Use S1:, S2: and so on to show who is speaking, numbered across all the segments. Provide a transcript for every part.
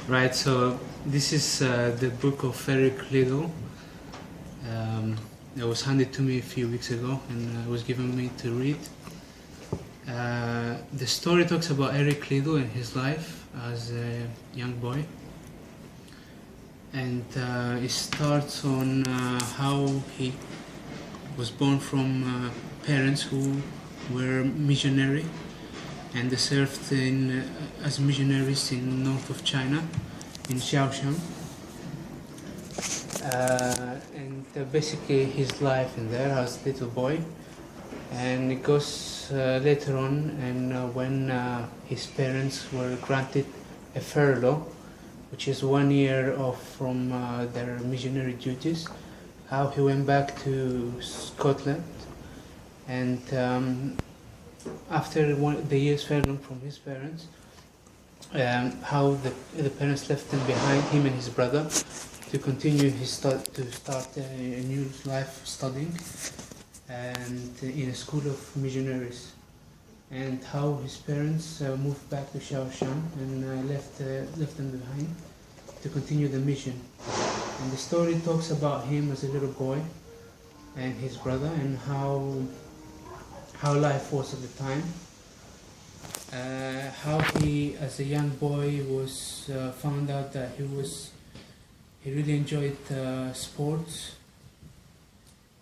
S1: Right, so this is the book of Eric Liddell. It was handed to me a few weeks ago and was given me to read. The story talks about Eric Liddell and his life as a young boy. And it starts on how he was born from parents who were missionary, and they served as missionaries in north of China, in Shaoxiang. And basically his life in there as a little boy. And it goes later on, and when his parents were granted a furlough, which is 1 year off from their missionary duties, how he went back to Scotland, and after the year's furlough from his parents, how the parents left him behind, him and his brother, to continue to start a new life studying, and in a school of missionaries, and how his parents moved back to Shaoxiang and left them behind to continue the mission. And the story talks about him as a little boy and his brother, and how life was at the time. How he, as a young boy, was found out that he really enjoyed sports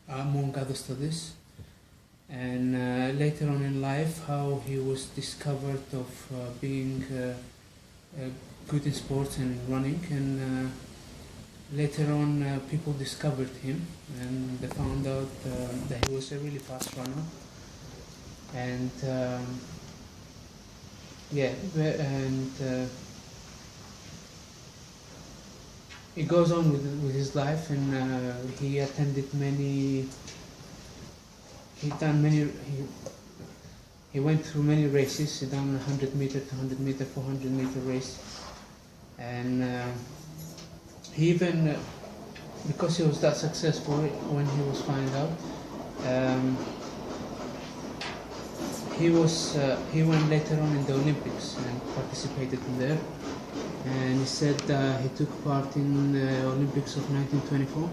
S1: among other studies, and later on in life how he was discovered of being good in sports and running, and later on people discovered him and they found out that he was a really fast runner, and it goes on with his life, and he attended he went through many races. He done 100 meter, 200 meter, 400 meter race, and he even, because he was that successful when he was found out, he went later on in the Olympics and participated in there. And he said he took part in the Olympics of 1924,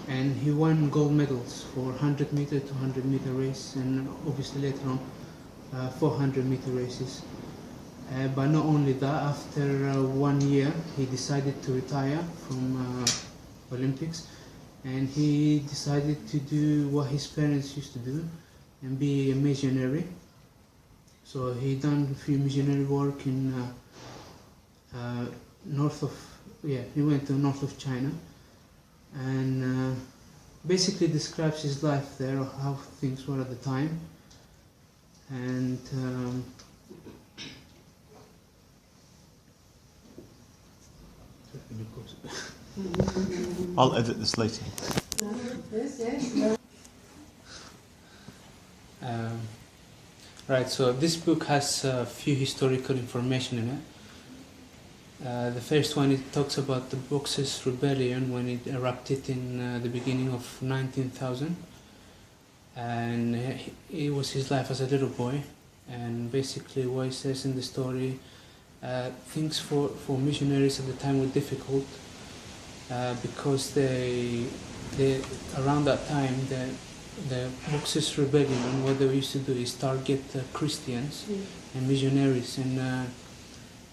S1: and he won gold medals for 100 meter, 200 meter race, and obviously later on 400 meter races. But not only that, after 1 year he decided to retire from Olympics, and he decided to do what his parents used to do and be a missionary. So he done a few missionary work in he went to north of China, and basically describes his life there, how things were at the time, and
S2: I'll edit this later.
S1: Right, so this book has a few historical information in it. The first one, it talks about the Boxers' rebellion when it erupted in the beginning of 19,000, and it was his life as a little boy. And basically what he says in the story, things for missionaries at the time were difficult, because they around that time the Boxers' rebellion, what they used to do is target Christians and missionaries, and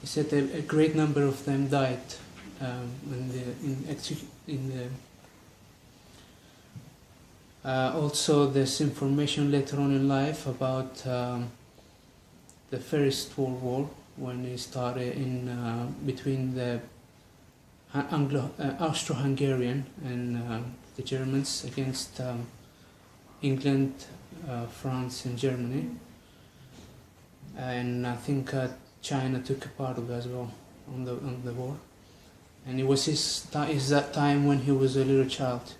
S1: he said a great number of them died also there's information later on in life about the First World War, when it started in between the Austro-Hungarian and the Germans against England, France and Germany, and I think China took a part of it as well on the war, and it was that time when he was a little child.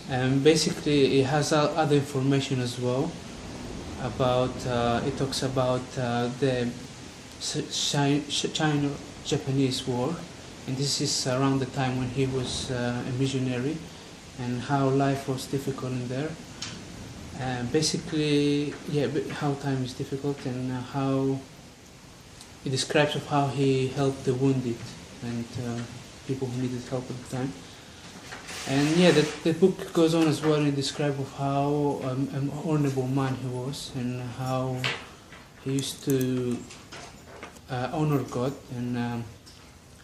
S1: And basically it has other information as well about, it talks about the Japanese War, and this is around the time when he was a missionary, and how life was difficult in there. Basically, yeah, how time is difficult, and how he describes of how he helped the wounded and people who needed help at the time. And yeah, the book goes on as well and describes of how an honorable man he was, and how he used to honor God, and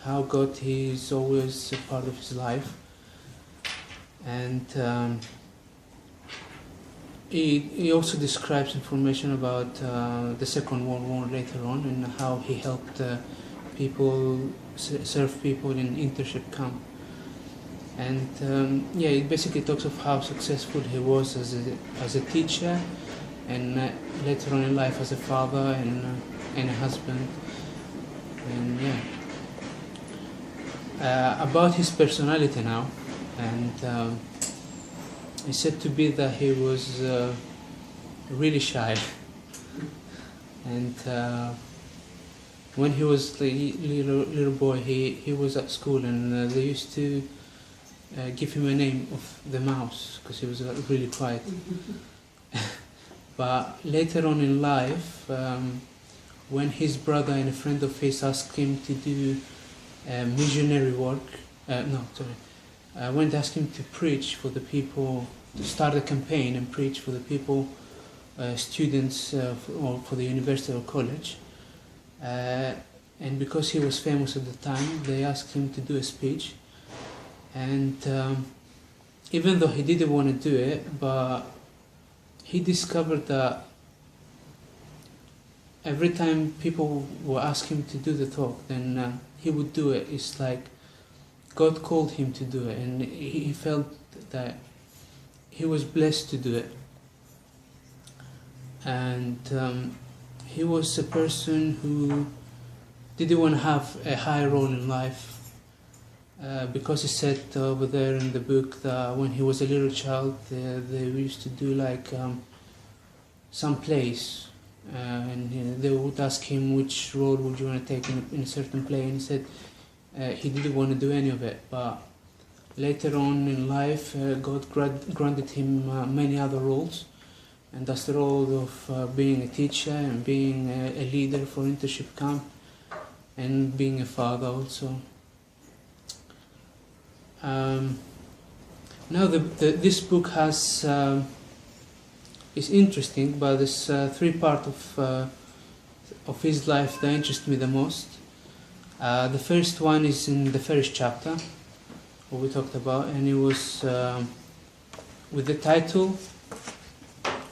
S1: how God is always a part of his life. And he also describes information about the Second World War later on, and how he helped people, serve people in internship camp. And yeah, it basically talks of how successful he was as a teacher, and later on in life as a father and a husband. And yeah, about his personality now, and it's said to be that he was really shy, and when he was a little boy, he was at school, and they used to give him a name of the mouse because he was really quiet. But later on in life, when his brother and a friend of his asked him to do missionary work, when they asked him to preach for the people, to start a campaign and preach for the people, students or for the university or college, and because he was famous at the time, they asked him to do a speech. And even though he didn't want to do it, but he discovered that every time people would ask him to do the talk, then he would do it. It's like God called him to do it, and he felt that he was blessed to do it. And he was a person who didn't want to have a high role in life. Because he said over there in the book that when he was a little child, they used to do like some plays, and they would ask him which role would you want to take in a certain play, and he said he didn't want to do any of it. But later on in life, God granted him many other roles, and that's the role of being a teacher, and being a leader for internship camp, and being a father also. Now this book has is interesting, but there's three parts of his life that interest me the most. The first one is in the first chapter, what we talked about, and it was with the title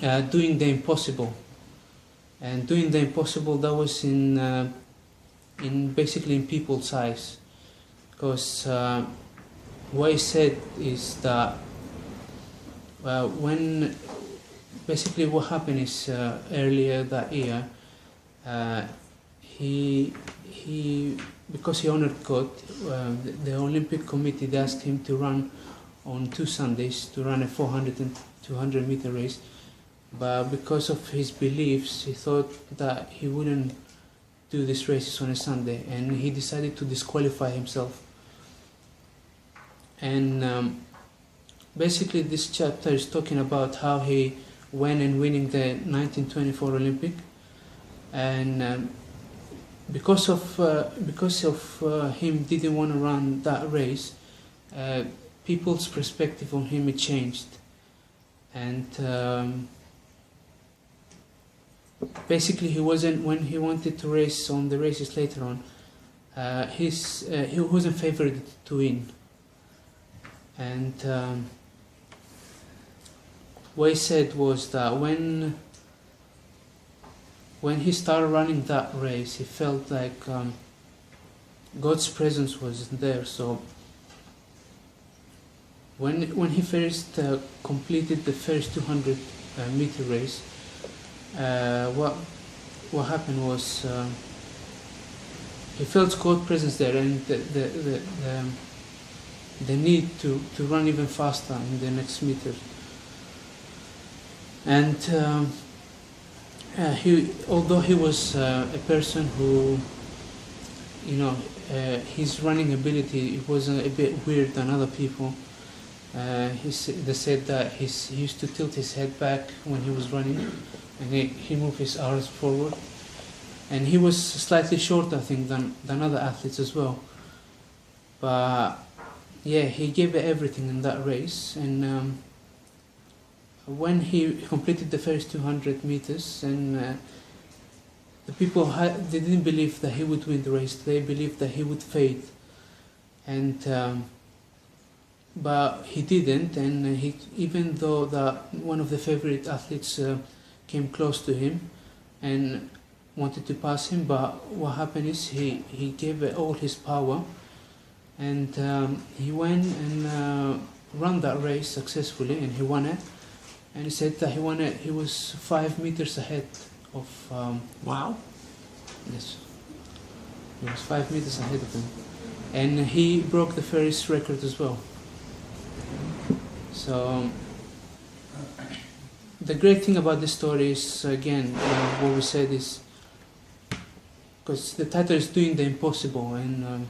S1: "Doing the Impossible." And doing the impossible, that was in basically in people's eyes, because what he said is that when basically what happened is earlier that year, he because he honored God, the Olympic Committee asked him to run on 2 Sundays, to run a 400 and 200 meter race, but because of his beliefs, he thought that he wouldn't do these races on a Sunday, and he decided to disqualify himself. And basically this chapter is talking about how he went and winning the 1924 Olympic, and because of him didn't want to run that race, people's perspective on him it changed, and basically he wasn't, when he wanted to race on the races later on, he wasn't favored to win. And what he said was that when he started running that race, he felt like God's presence was there. So when he first completed the first 200 meter race, what happened was he felt God's presence there, and the need to run even faster in the next meter. And although he was a person who, his running ability, it was a bit weird than other people. They said that he used to tilt his head back when he was running, and he moved his arms forward. And he was slightly shorter, I think, than other athletes as well. But yeah, he gave it everything in that race. And when he completed the first 200 meters, and the people they didn't believe that he would win the race. They believed that he would fade, and but he didn't. And even though that one of the favorite athletes came close to him and wanted to pass him, but what happened is he gave it all his power, and he went and ran that race successfully, and he won it. And he said that he won it. He was 5 meters ahead of.
S2: Wow.
S1: Yes. He was 5 meters ahead of him, and he broke the Ferris record as well. So the great thing about this story is, again, what we said is, because the title is doing the impossible, and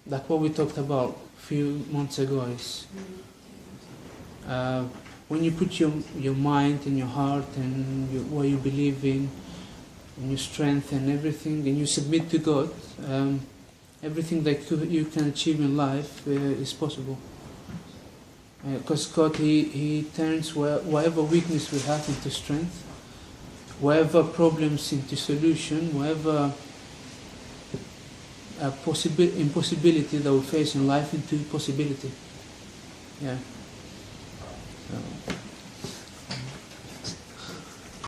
S1: like what we talked about a few months ago is when you put your mind and your heart and what you believe in and your strength and everything, and you submit to God, everything that you can achieve in life is possible. Because God, He turns whatever weakness we have into strength, whatever problems into solution, whatever impossibility that we face in life into possibility. Yeah. So.